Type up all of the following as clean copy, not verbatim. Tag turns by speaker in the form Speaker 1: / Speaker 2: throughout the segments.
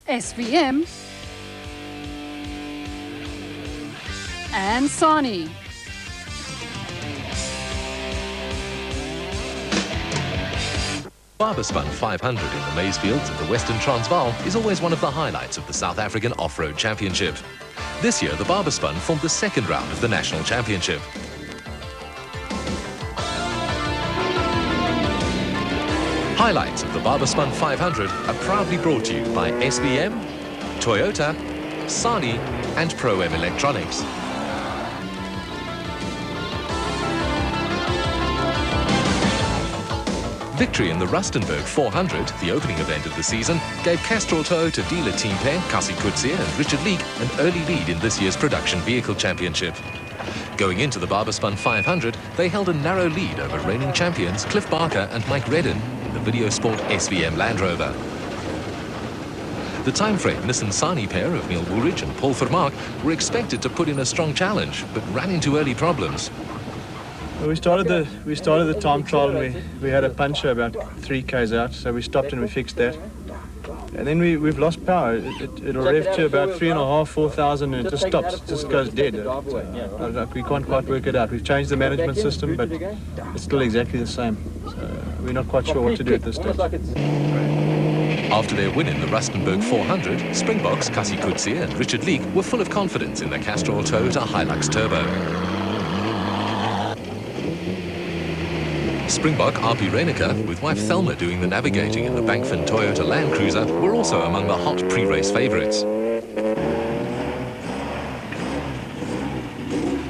Speaker 1: SVM and Sani.
Speaker 2: Baberspan 500 in the maize fields of the Western Transvaal is always one of the highlights of the South African Off-Road Championship. This year, the Baberspan formed the second round of the National Championship. Highlights of the Baberspan 500 are proudly brought to you by SVM, Toyota, Sani and Pro-M Electronics. Victory in the Rustenburg 400, the opening event of the season, gave Castrol Toyota dealer team pair Kasi Kutsia and Richard Leek an early lead in this year's Production Vehicle Championship. Going into the Baberspan 500, they held a narrow lead over reigning champions Cliff Barker and Mike Redden in the Video Sport SVM Land Rover. The time-frame Nissan Sani pair of Neil Woolridge and Paul Vermaak were expected to put in a strong challenge, but ran into early problems.
Speaker 3: We started the time trial and we had a puncture about 3 k's out, so we stopped and we fixed that. And then we've lost power. It'll rev to about 3,500, 4,000 and it just stops. It just goes dead. We can't quite work it out. We've changed the management system, but it's still exactly the same. So we're not quite sure what to do at this stage.
Speaker 2: After their win in the Rustenburg 400, Springboks Kasi Kutsia and Richard Leek were full of confidence in the Castrol Toyota Hilux Turbo. Springbok RP Renica, with wife Thelma doing the navigating in the Bankfin Toyota Land Cruiser, were also among the hot pre-race favourites.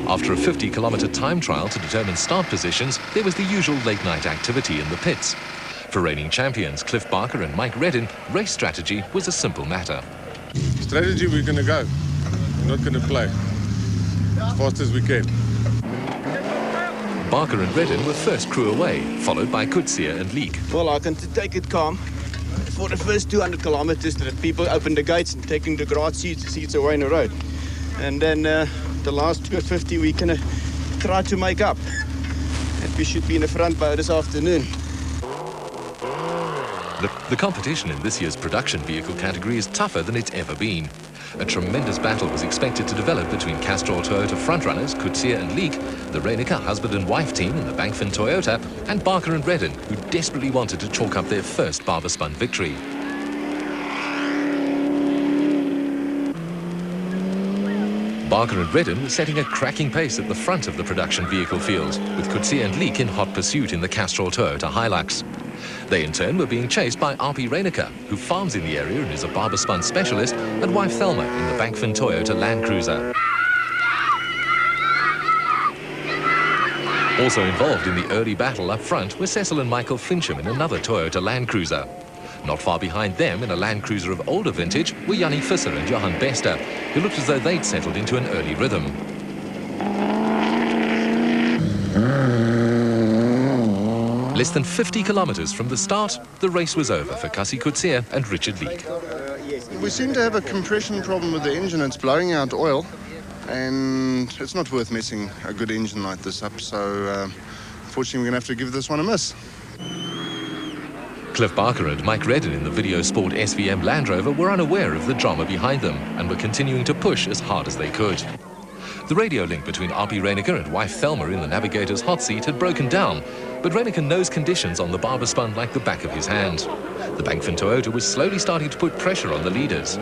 Speaker 2: After a 50-kilometre time trial to determine start positions, there was the usual late-night activity in the pits. For reigning champions Cliff Barker and Mike Redden, race strategy was a simple matter.
Speaker 4: Strategy, we're going to go. We're not going to play. As fast as we can.
Speaker 2: Barker and Redden were first crew away, followed by Kutsia and Leek.
Speaker 5: Well, I can take it calm. For the first 200 kilometers, the people open the gates and taking the grass seats away in the road. And then the last 250 we're going to try to make up. And we should be in the front by this afternoon.
Speaker 2: The competition in this year's production vehicle category is tougher than it's ever been. A tremendous battle was expected to develop between Castrol Toyota frontrunners Kutsia and Leek, the Renica husband and wife team in the Bankfin Toyota, and Barker and Redden, who desperately wanted to chalk up their first Baberspan victory. Barker and Redden were setting a cracking pace at the front of the production vehicle field, with Kutsia and Leek in hot pursuit in the Castrol Toyota Hilux. They in turn were being chased by RP Renica, who farms in the area and is a Baberspan specialist, and wife Thelma in the Bankfin Toyota Land Cruiser. Also involved in the early battle up front were Cecil and Michael Fincham in another Toyota Land Cruiser. Not far behind them, in a Land Cruiser of older vintage, were Jannie Visser and Johan Bester, who looked as though they'd settled into an early rhythm. Less than 50 kilometres from the start, the race was over for Kasi Kutsia and Richard Leek.
Speaker 4: We seem to have a compression problem with the engine. It's blowing out oil, and it's not worth messing a good engine like this up. So, unfortunately, we're going to have to give this one a miss.
Speaker 2: Cliff Barker and Mike Redden in the Video Sport SVM Land Rover were unaware of the drama behind them and were continuing to push as hard as they could. The radio link between RP Renica and wife Thelma in the navigator's hot seat had broken down, but Renica knows conditions on the Baberspan like the back of his hand. The Bankfin Toyota was slowly starting to put pressure on the leaders.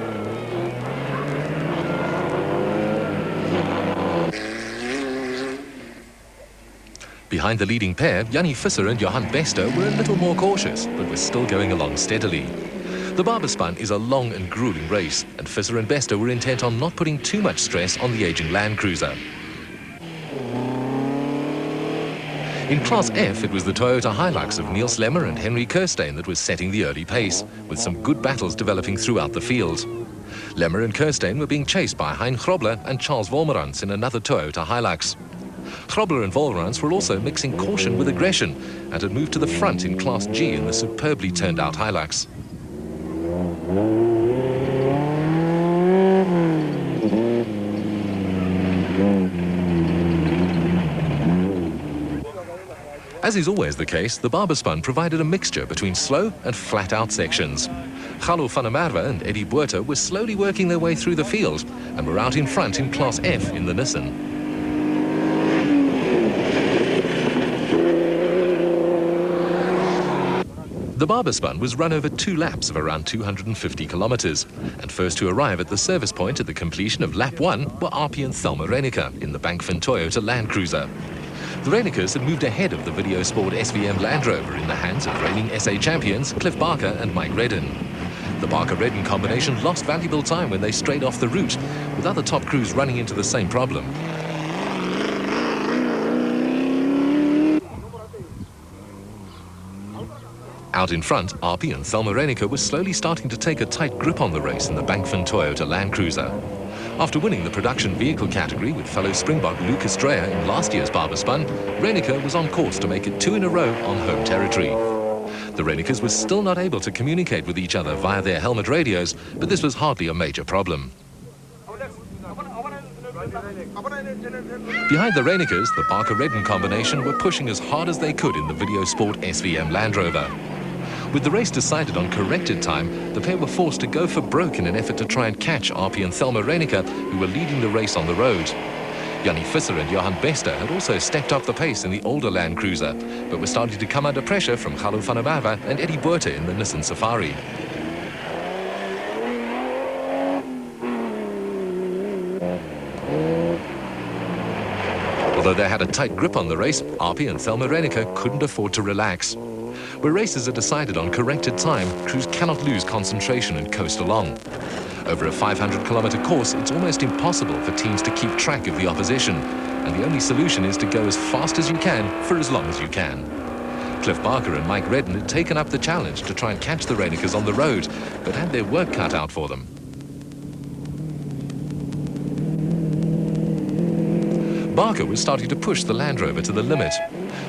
Speaker 2: Behind the leading pair, Jannie Visser and Johan Bester were a little more cautious, but were still going along steadily. The Baberspan is a long and grueling race, and Visser and Bester were intent on not putting too much stress on the aging Land Cruiser. In Class F, it was the Toyota Hilux of Niels Lemmer and Henry Kirstein that was setting the early pace, with some good battles developing throughout the field. Lemmer and Kirstein were being chased by Hein Grobler and Charles Wolmerans in another Toyota Hilux. Grobler and Wolmerans were also mixing caution with aggression and had moved to the front in Class G in the superbly turned out Hilux. As is always the case, the Baberspan provided a mixture between slow and flat-out sections. Galo van der Merwe and Eddie Buerter were slowly working their way through the field and were out in front in Class F in the Nissan. The Baberspan was run over 2 laps of around 250 kilometers, and first to arrive at the service point at the completion of lap 1 were Arpie and Thelma Reinicke in the Bankfin Toyota Land Cruiser. The Reinickes had moved ahead of the Video Sport SVM Land Rover in the hands of reigning SA champions Cliff Barker and Mike Redden. The Barker-Redden combination lost valuable time when they strayed off the route, with other top crews running into the same problem. Out in front, Arpie and Thelma Reinicke were slowly starting to take a tight grip on the race in the Bankfin Toyota Land Cruiser. After winning the production vehicle category with fellow Springbok Lucas Dreyer in last year's Baberspan, Reinicke was on course to make it 2 in a row on home territory. The Reinickes were still not able to communicate with each other via their helmet radios, but this was hardly a major problem. Behind the Reinickes, the Barker-Redden combination were pushing as hard as they could in the Video Sport SVM Land Rover. With the race decided on corrected time, the pair were forced to go for broke in an effort to try and catch Arpie and Thelma Reinicke, who were leading the race on the road. Jannie Visser and Johan Bester had also stepped up the pace in the older Land Cruiser, but were starting to come under pressure from Galo van der Merwe and Eddie Buerter in the Nissan Safari. Although they had a tight grip on the race, Arpie and Thelma Reinicke couldn't afford to relax. Where races are decided on corrected time, crews cannot lose concentration and coast along. Over a 500-kilometer course, it's almost impossible for teams to keep track of the opposition, and the only solution is to go as fast as you can for as long as you can. Cliff Barker and Mike Redden had taken up the challenge to try and catch the Reinickes on the road, but had their work cut out for them. Barker was starting to push the Land Rover to the limit.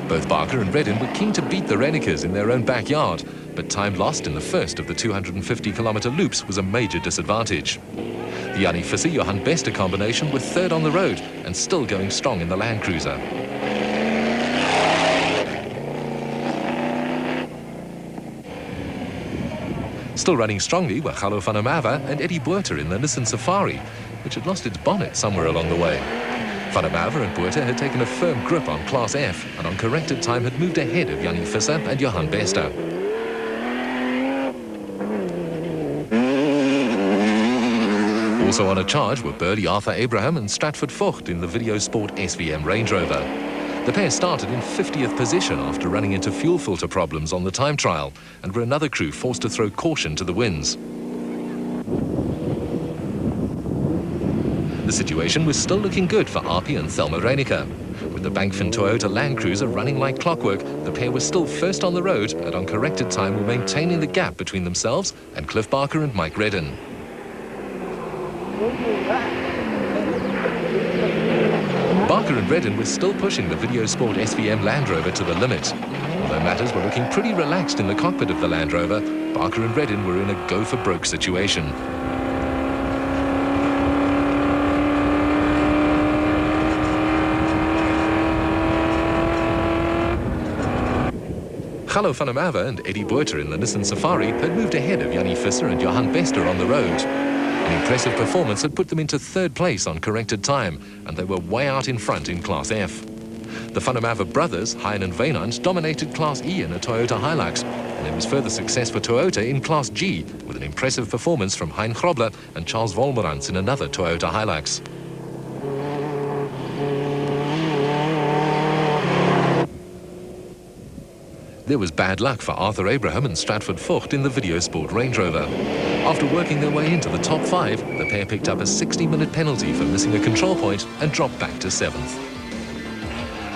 Speaker 2: Both Barker and Redden were keen to beat the Reinickes in their own backyard, but time lost in the first of the 250-kilometer loops was a major disadvantage. The Jannie Visser-Johan Bester combination were third on the road and still going strong in the Land Cruiser. Still running strongly were Galo van der Merwe and Eddie Buerter in the Nissan Safari, which had lost its bonnet somewhere along the way. Van der Merwe and Buerter had taken a firm grip on Class F and on corrected time had moved ahead of Jannie Visser and Johan Bester. Also on a charge were Burley Arthur Abraham and Stratford Vogt in the Video Sport SVM Range Rover. The pair started in 50th position after running into fuel filter problems on the time trial and were another crew forced to throw caution to the winds. The situation was still looking good for Arpie and Thelma Reinicke. With the Bankfin Toyota Land Cruiser running like clockwork, the pair were still first on the road and on corrected time were maintaining the gap between themselves and Cliff Barker and Mike Redden. Barker and Redden were still pushing the Video Sport SVM Land Rover to the limit. Although matters were looking pretty relaxed in the cockpit of the Land Rover, Barker and Redden were in a go-for-broke situation. Galo van der Merwe and Eddie Buerter in the Nissan Safari had moved ahead of Jannie Visser and Johan Bester on the road. An impressive performance had put them into third place on corrected time, and they were way out in front in Class F. The van der Merwe brothers, Hein and Wynand, dominated Class E in a Toyota Hilux, and there was further success for Toyota in Class G, with an impressive performance from Hein Grobler and Charles Wolmerans in another Toyota Hilux. There was bad luck for Arthur Abraham and Stratford Vogt in the Video Sport Range Rover. After working their way into the top 5, the pair picked up a 60-minute penalty for missing a control point and dropped back to 7th.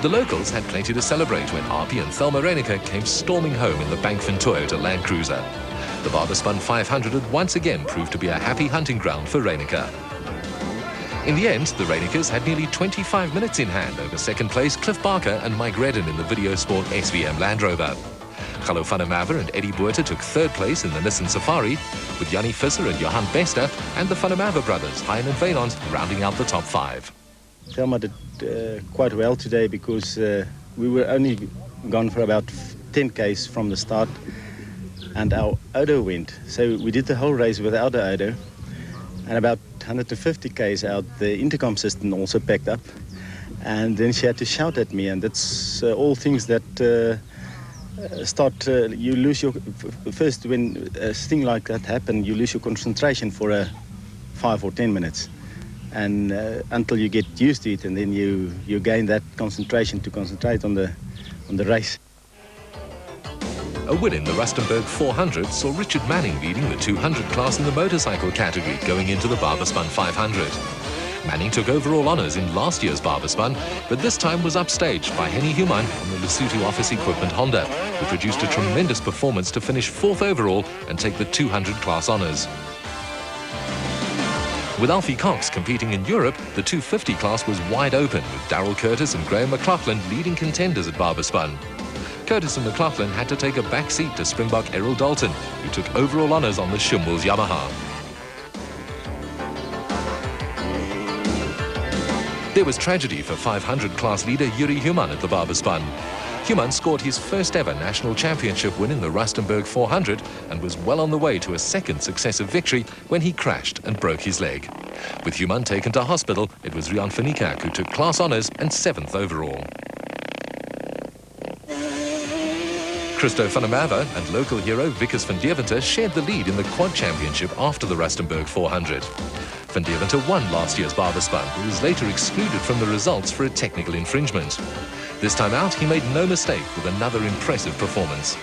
Speaker 2: The locals had plenty to celebrate when Arpie and Thelma Reinicke came storming home in the Bankfin Toyota Land Cruiser. The Baberspan 500 had once again proved to be a happy hunting ground for Reinicke. In the end, the Reinickes had nearly 25 minutes in hand over second place Cliff Barker and Mike Redden in the Video Sport SVM Land Rover. Galo van der Merwe and Eddie Buerter took third place in the Nissan Safari, with Jannie Visser and Johan Bester and the van der Merwe brothers, Hein and Wynand, rounding out the top 5.
Speaker 5: Thelma did quite well today because we were only gone for about 10 Ks from the start.
Speaker 6: and our Odo went. So we did the whole race without the Odo, and about 150 k's out, the intercom system also packed up, and then she had to shout at me, and that's all things that you lose your, first when a thing like that happens, you lose your concentration for 5 or 10 minutes, and until you get used to it, and then you gain that concentration to concentrate on the race.
Speaker 2: A win in the Rustenburg 400 saw Richard Manning leading the 200 class in the motorcycle category going into the Baberspan 500. Manning took overall honours in last year's Baberspan, but this time was upstaged by Henny Human on the Lesotho Office Equipment Honda, who produced a tremendous performance to finish 4th overall and take the 200 class honours. With Alfie Cox competing in Europe, the 250 class was wide open, with Darryl Curtis and Graham McLaughlin leading contenders at Baberspan. Curtis and McLaughlin had to take a back seat to Springbok Errol Dalton, who took overall honours on the Shumwils Yamaha. There was tragedy for 500 class leader Yuri Human at the Baberspan. Human scored his first ever national championship win in the Rustenburg 400 and was well on the way to a second successive victory when he crashed and broke his leg. With Human taken to hospital, it was Rian van Niekerk who took class honours and 7th overall. Christo van der Merwe and local hero Wikus van Deventer shared the lead in the quad championship after the Rustenburg 400. Van Deventer won last year's Baberspan, but was later excluded from the results for a technical infringement. This time out, he made no mistake with another impressive performance.